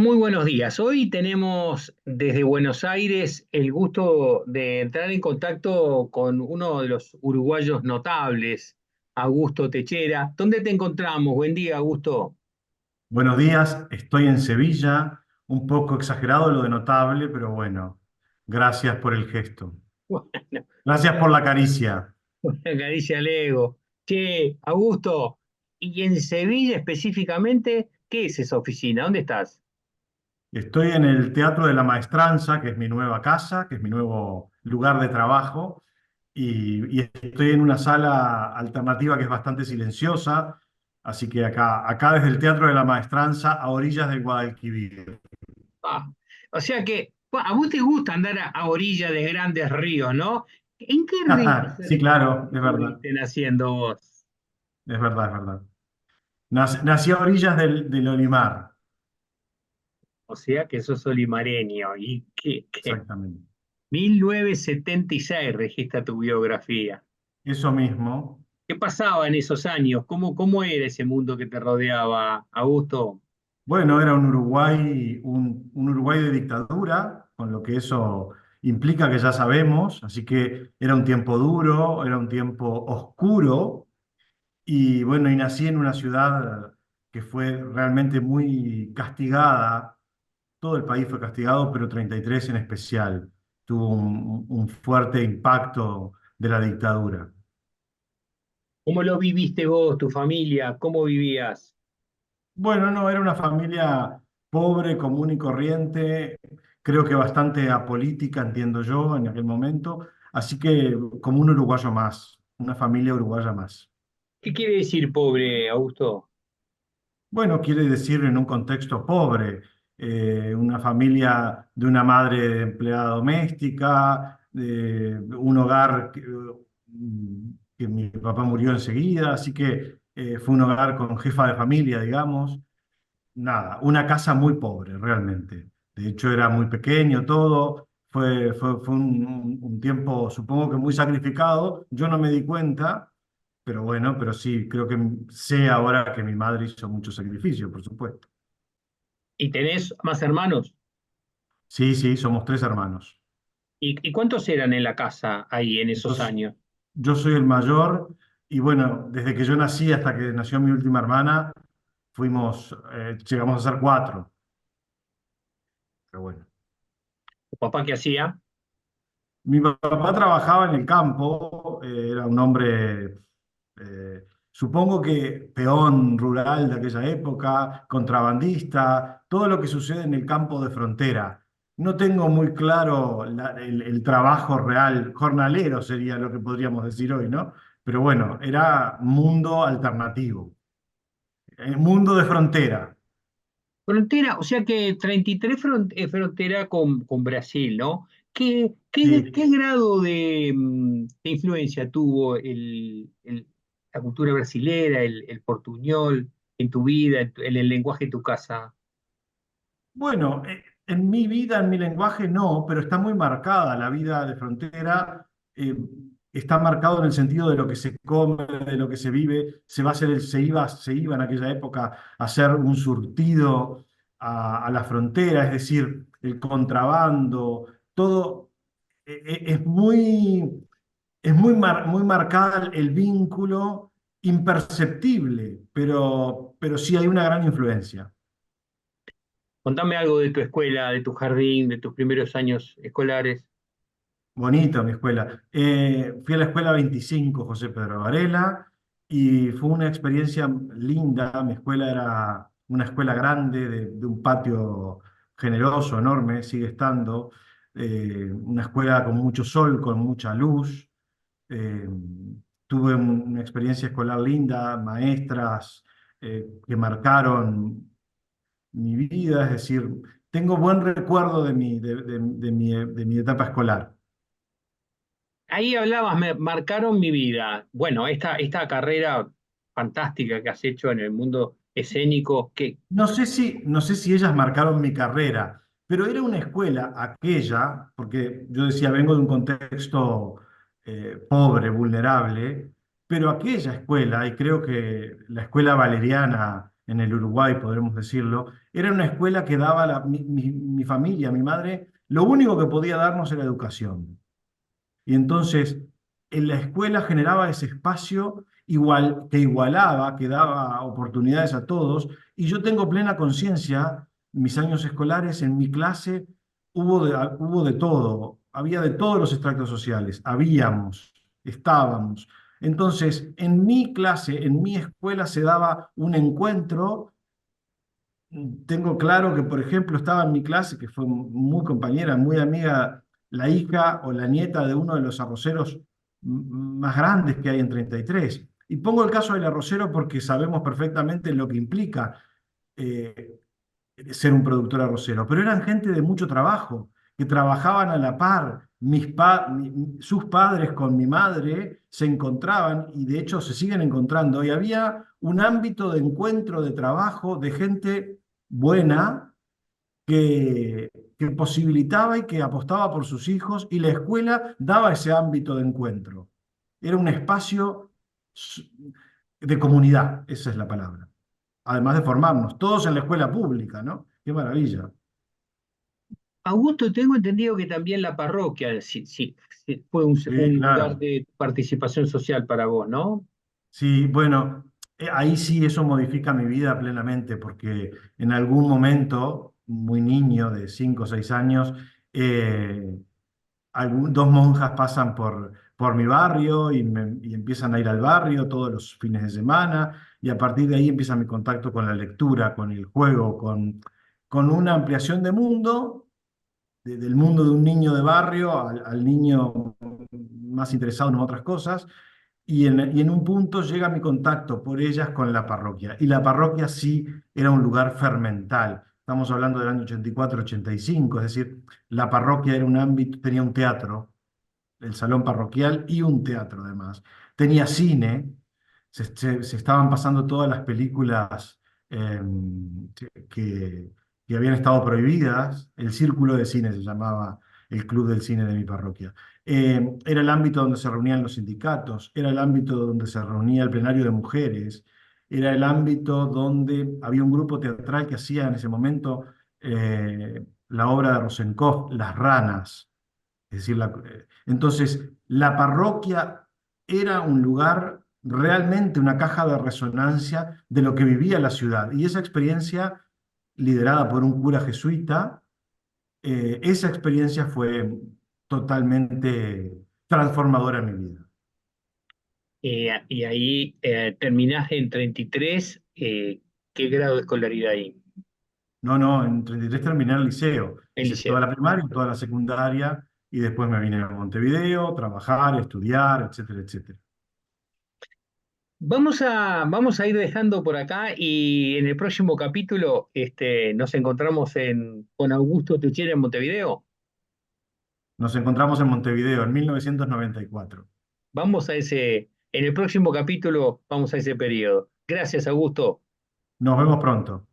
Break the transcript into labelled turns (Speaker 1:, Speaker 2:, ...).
Speaker 1: Muy buenos días. Hoy tenemos desde Buenos Aires el gusto de entrar en contacto con uno de los uruguayos notables, Augusto Techera. ¿Dónde te encontramos? Buen día, Augusto.
Speaker 2: Buenos días, estoy en Sevilla, un poco exagerado lo de notable, pero bueno, gracias por el gesto.
Speaker 1: Bueno,
Speaker 2: Gracias por la caricia.
Speaker 1: una caricia al ego. Che, Augusto, y en Sevilla específicamente, ¿qué es esa oficina? ¿Dónde estás?
Speaker 2: Estoy en el Teatro de la Maestranza, que es mi nueva casa, que es mi nuevo lugar de trabajo, y estoy en una sala alternativa que es bastante silenciosa, así que acá desde el Teatro de la Maestranza, a orillas del Guadalquivir.
Speaker 1: Ah, o sea que a vos te gusta andar a orilla de grandes ríos, ¿no? ¿En qué río
Speaker 2: Sí, claro, es verdad,
Speaker 1: estuviste naciendo vos?
Speaker 2: es verdad, es verdad. Nací a orillas del Olimar,
Speaker 1: O sea que sos olimareño. ¿Y qué?
Speaker 2: exactamente.
Speaker 1: 1976 registra tu biografía.
Speaker 2: Eso mismo.
Speaker 1: ¿Qué pasaba en esos años? ¿Cómo era ese mundo que te rodeaba, Augusto?
Speaker 2: Bueno, era un Uruguay de dictadura, con lo que eso implica que ya sabemos, así que era un tiempo duro, era un tiempo oscuro, y bueno, y nací en una ciudad que fue realmente muy castigada, todo el país fue castigado, pero 33 en especial, tuvo un fuerte impacto de la dictadura.
Speaker 1: ¿Cómo lo viviste vos, tu familia? ¿Cómo vivías?
Speaker 2: Bueno, no, era una familia pobre, común y corriente, creo que bastante apolítica, entiendo yo, en aquel momento, así que como un uruguayo más, una familia uruguaya más.
Speaker 1: ¿Qué quiere decir pobre, Augusto?
Speaker 2: Bueno, quiere decir en un contexto pobre, una familia de una madre empleada doméstica, de un hogar que mi papá murió enseguida, así que fue un hogar con jefa de familia, digamos. Nada, una casa muy pobre, realmente. De hecho, era muy pequeño todo. Fue un tiempo, supongo que muy sacrificado. Yo no me di cuenta, pero bueno, pero sí, creo que sé ahora que mi madre hizo mucho sacrificio, por supuesto.
Speaker 1: ¿Y tenés más hermanos?
Speaker 2: Sí, sí, somos tres hermanos.
Speaker 1: ¿Y cuántos eran en la casa ahí en
Speaker 2: Yo,
Speaker 1: esos años?
Speaker 2: yo soy el mayor y bueno, desde que yo nací hasta que nació mi última hermana, llegamos a ser cuatro. Pero bueno.
Speaker 1: ¿Tu papá qué hacía?
Speaker 2: Mi papá trabajaba en el campo, era un hombre, supongo que peón rural de aquella época, contrabandista, todo lo que sucede en el campo de frontera. No tengo muy claro el trabajo real, jornalero sería lo que podríamos decir hoy, ¿no? Pero bueno, era mundo alternativo, mundo de frontera.
Speaker 1: Frontera, o sea que 33 frontera con Brasil, ¿no? ¿Qué
Speaker 2: Sí.
Speaker 1: grado de influencia tuvo la cultura brasilera, el portuñol en tu vida, en el lenguaje de tu casa?
Speaker 2: Bueno, en mi vida, en mi lenguaje, no, pero está muy marcada la vida de frontera. Está marcado en el sentido de lo que se come, de lo que se vive. Se iba en aquella época a hacer un surtido a la frontera, es decir, el contrabando, todo es muy marcada el vínculo imperceptible, pero sí hay una gran influencia.
Speaker 1: Contame algo de tu escuela, de tu jardín, de tus primeros años escolares.
Speaker 2: Bonita mi escuela. Fui a la escuela 25 José Pedro Varela y fue una experiencia linda. Mi escuela era una escuela grande, de un patio generoso, enorme, sigue estando. Una escuela con mucho sol, con mucha luz. Eh, Tuve una experiencia escolar linda, maestras que marcaron mi vida, es decir, tengo buen recuerdo de mi etapa escolar.
Speaker 1: Ahí hablabas, me marcaron mi vida. Bueno, esta carrera fantástica que has hecho en el mundo escénico, que
Speaker 2: No sé si ellas marcaron mi carrera, pero era una escuela aquella, porque yo decía, vengo de un contexto pobre, vulnerable, pero aquella escuela, y creo que la escuela valeriana en el Uruguay, podremos decirlo, Era una escuela que daba mi familia, mi madre, lo único que podía darnos era educación. Y entonces, en la escuela generaba ese espacio igual, que igualaba, que daba oportunidades a todos. Y yo tengo plena conciencia, mis años escolares, en mi clase hubo de todo, había de todos los extractos sociales, habíamos, estábamos. Entonces, en mi clase, en mi escuela se daba un encuentro. Tengo claro que, por ejemplo, estaba en mi clase, que fue muy compañera, muy amiga, la hija o la nieta de uno de los arroceros más grandes que hay en 33. Y pongo el caso del arrocero porque sabemos perfectamente lo que implica eh, ser un productor arrocero, pero eran gente de mucho trabajo, que trabajaban a la par. Sus padres con mi madre se encontraban y de hecho se siguen encontrando y había un ámbito de encuentro, de trabajo, de gente buena que posibilitaba y que apostaba por sus hijos y la escuela daba ese ámbito de encuentro. Era un espacio de comunidad, esa es la palabra. Además de formarnos, todos en la escuela pública, ¿no? Qué maravilla.
Speaker 1: Augusto, tengo entendido que también la parroquia sí, fue
Speaker 2: Sí,
Speaker 1: un lugar
Speaker 2: claro.
Speaker 1: de participación social para vos, ¿no?
Speaker 2: Sí, bueno, ahí sí eso modifica mi vida plenamente, porque en algún momento, muy niño, de 5 o 6 años, eh, dos monjas pasan por mi barrio y empiezan a ir al barrio todos los fines de semana, y a partir de ahí empieza mi contacto con la lectura, con el juego, con una ampliación de mundo, del mundo de un niño de barrio al niño más interesado en otras cosas. Y en un punto llega mi contacto por ellas con la parroquia. Y la parroquia sí era un lugar fermental. Estamos hablando del año 84-85, es decir, la parroquia era un ámbito, tenía un teatro, el salón parroquial y un teatro además. Tenía cine, se estaban pasando todas las películas eh, que, que habían estado prohibidas. El Círculo de Cine se llamaba el club del cine de mi parroquia. Era el ámbito donde se reunían los sindicatos, era el ámbito donde se reunía el plenario de mujeres, era el ámbito donde había un grupo teatral que hacía en ese momento la obra de Rosenkopf, Las Ranas. Es decir, entonces la parroquia era un lugar realmente una caja de resonancia de lo que vivía la ciudad. Y esa experiencia, liderada por un cura jesuita, esa experiencia fue totalmente transformadora en mi vida.
Speaker 1: Y ahí terminás en 33, ¿qué grado de escolaridad ahí?
Speaker 2: No, no, en 33 terminé el liceo.
Speaker 1: El
Speaker 2: Hice toda
Speaker 1: liceo.
Speaker 2: la primaria, toda la secundaria y después me vine a Montevideo, trabajar, estudiar, etcétera, etcétera.
Speaker 1: Vamos a ir dejando por acá y en el próximo capítulo nos encontramos con Augusto Techera en Montevideo.
Speaker 2: Nos encontramos en Montevideo en 1994.
Speaker 1: En el próximo capítulo vamos a ese periodo. Gracias, Augusto.
Speaker 2: Nos vemos pronto.